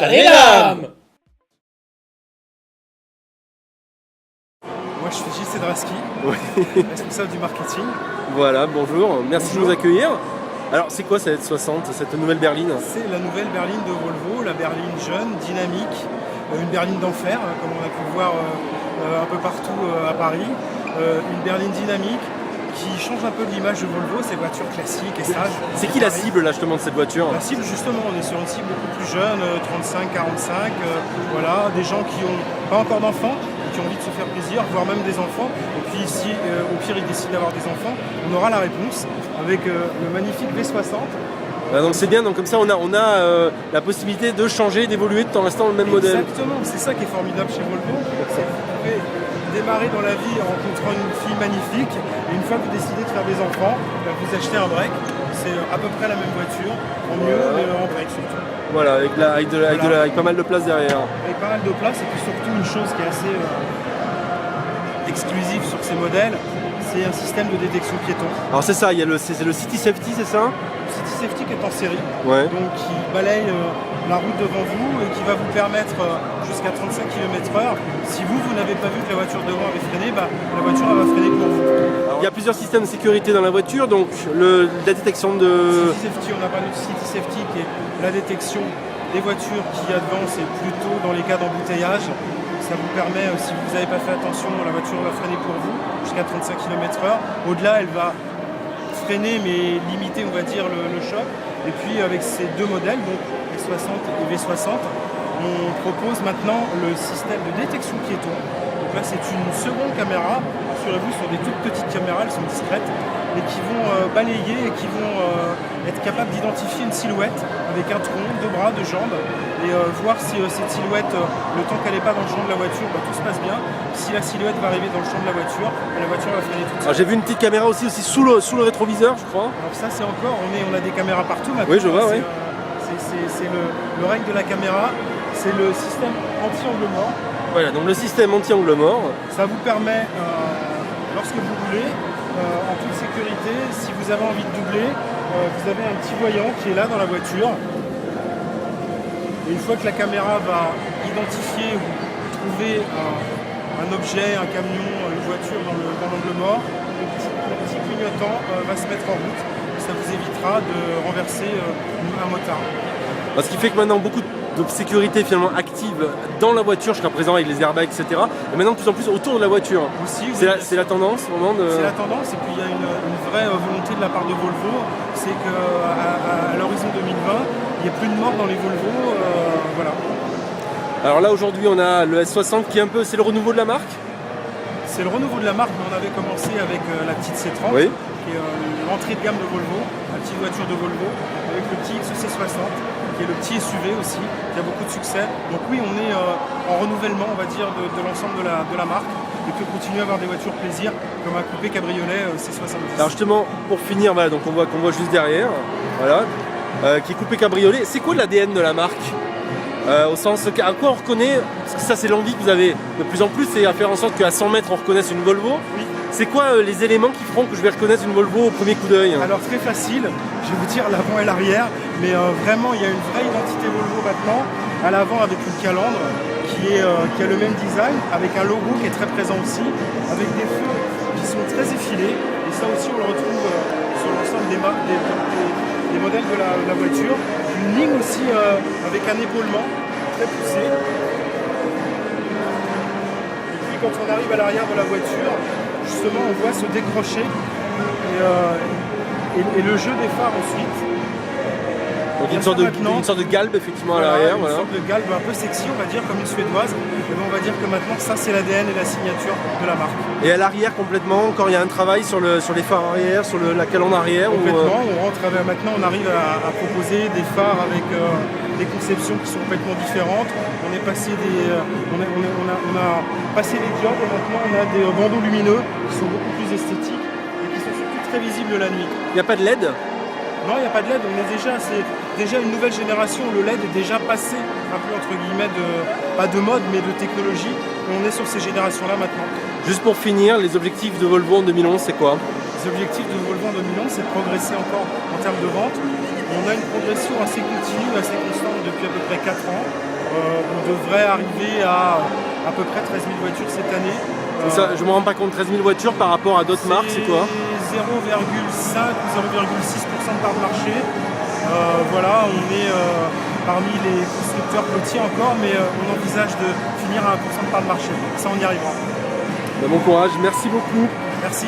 des lames. Moi je suis Gilles Cedrasky, responsable du marketing. Voilà, bonjour, merci de nous accueillir. Alors c'est quoi cette 60, cette nouvelle berline? C'est la nouvelle berline de Volvo, la berline jeune, dynamique, une berline d'enfer, comme on a pu le voir un peu partout à Paris. Une berline dynamique qui change un peu de l'image de Volvo, ces voitures classiques et sages. C'est qui la cible là justement de cette voiture? La cible justement, on est sur une cible beaucoup plus jeune, 35-45, voilà, des gens qui n'ont pas encore d'enfants, qui ont envie de se faire plaisir, voire même des enfants. Et puis ici, au pire, ils décident d'avoir des enfants, on aura la réponse avec le magnifique V60. Donc c'est bien, donc comme ça on a la possibilité de changer, d'évoluer tout en restant le même modèle. Exactement, c'est ça qui est formidable chez Volvo. C'est que vous pouvez démarrer dans la vie en rencontrant une fille magnifique et une fois que vous décidez de faire des enfants, vous achetez un break. C'est à peu près la même voiture, en mieux, mais en break surtout. Voilà, avec pas mal de place derrière. Avec pas mal de place et puis surtout une chose qui est assez exclusive sur ces modèles, c'est un système de détection piéton. Alors c'est ça, c'est le City Safety, c'est ça? Le City Safety qui est en série, ouais. Donc qui balaye la route devant vous et qui va vous permettre jusqu'à 35 km/h. Si vous n'avez pas vu que la voiture devant avait freiné, la voiture elle va freiner pour vous. Alors, il y a plusieurs systèmes de sécurité dans la voiture, donc la détection de... City Safety, on a parlé de City Safety qui est la détection des voitures qui avancent et plutôt dans les cas d'embouteillage. Ça vous permet, si vous n'avez pas fait attention, la voiture va freiner pour vous jusqu'à 35 km/h. Au-delà, elle va freiner mais limiter, on va dire, le choc. Et puis avec ces deux modèles, donc V60 et V60, on propose maintenant le système de détection piéton. Donc là, c'est une seconde caméra. Rassurez-vous, ce sont des toutes petites caméras, elles sont discrètes, et qui vont balayer et qui vont être capables d'identifier une silhouette avec un tronc, deux bras, deux jambes, et voir si cette silhouette, le temps qu'elle n'est pas dans le champ de la voiture, tout se passe bien. Si la silhouette va arriver dans le champ de la voiture va freiner tout de suite. J'ai vu une petite caméra aussi sous le rétroviseur, je crois. Alors ça, c'est encore, on a des caméras partout maintenant. Oui, je vois, oui. C'est le règne de la caméra, c'est le système anti-angle mort. Voilà, donc le système anti-angle mort. Ça vous permet, lorsque vous roulez, en toute sécurité, si vous avez envie de doubler, vous avez un petit voyant qui est là dans la voiture. Et une fois que la caméra va identifier ou trouver un objet, un camion, une voiture dans l'angle mort, le petit clignotant va se mettre en route. Ça vous évitera de renverser un motard. Ce qui fait que maintenant beaucoup de sécurité finalement active dans la voiture jusqu'à présent avec les airbags, etc. Et maintenant de plus en plus autour de la voiture. C'est la tendance vraiment de... C'est la tendance et puis il y a une vraie volonté de la part de Volvo, c'est qu'à l'horizon 2020, il n'y a plus de morts dans les Volvo. Voilà. Alors là aujourd'hui on a le S60 qui est un peu, c'est le renouveau de la marque? C'est le renouveau de la marque, mais on avait commencé avec la petite C30, oui, qui est l'entrée de gamme de Volvo, la petite voiture de Volvo, avec le petit XC60, qui est le petit SUV aussi, qui a beaucoup de succès. Donc oui, on est en renouvellement, on va dire, de l'ensemble de la marque, et peut continuer à avoir des voitures plaisir, comme un coupé cabriolet C70. Alors justement, pour finir, voilà, donc qu'on voit juste derrière, voilà, qui est coupé cabriolet. C'est quoi l'ADN de la marque? Au sens, à quoi on reconnaît, parce que ça c'est l'envie que vous avez de plus en plus, c'est à faire en sorte qu'à 100 mètres on reconnaisse une Volvo. Oui. C'est quoi les éléments qui feront que je vais reconnaître une Volvo au premier coup d'œil? Alors très facile, je vais vous dire l'avant et l'arrière, mais vraiment il y a une vraie identité Volvo maintenant. À l'avant avec une calandre qui a le même design, avec un logo qui est très présent aussi, avec des feux qui sont très effilés, et ça aussi on le retrouve sur l'ensemble des modèles de la voiture. Une ligne aussi avec un épaulement très poussé. Et puis quand on arrive à l'arrière de la voiture, justement on voit se décrocher et le jeu des phares ensuite. Donc une sorte de galbe effectivement à l'arrière. Une sorte de galbe un peu sexy, on va dire, comme une suédoise. Et on va dire que maintenant ça c'est l'ADN et la signature de la marque. Et à l'arrière complètement, encore il y a un travail sur les phares arrière, sur la calandre arrière. Complètement, maintenant on arrive à proposer des phares avec des conceptions qui sont complètement différentes. On est passé on a passé les diodes et maintenant on a des bandeaux lumineux qui sont beaucoup plus esthétiques et qui sont surtout très visibles la nuit. Il n'y a pas de LED? Non, il n'y a pas de LED, c'est déjà une nouvelle génération, le LED est déjà passé un peu entre guillemets pas de mode mais de technologie, et on est sur ces générations-là maintenant. Juste pour finir, les objectifs de Volvo en 2011, c'est quoi? Les objectifs de Volvo en 2011, c'est de progresser encore en termes de vente. On a une progression assez continue, assez constante depuis à peu près 4 ans. On devrait arriver à peu près 13 000 voitures cette année. Ça, je me rends pas compte, 13 000 voitures par rapport à d'autres marques, c'est quoi? 0,5 ou 0,6% de part de marché. Voilà, on est parmi les constructeurs petits encore, mais on envisage de finir à 1% de part de marché. Ça, on y arrivera. Bon courage, merci beaucoup. Merci.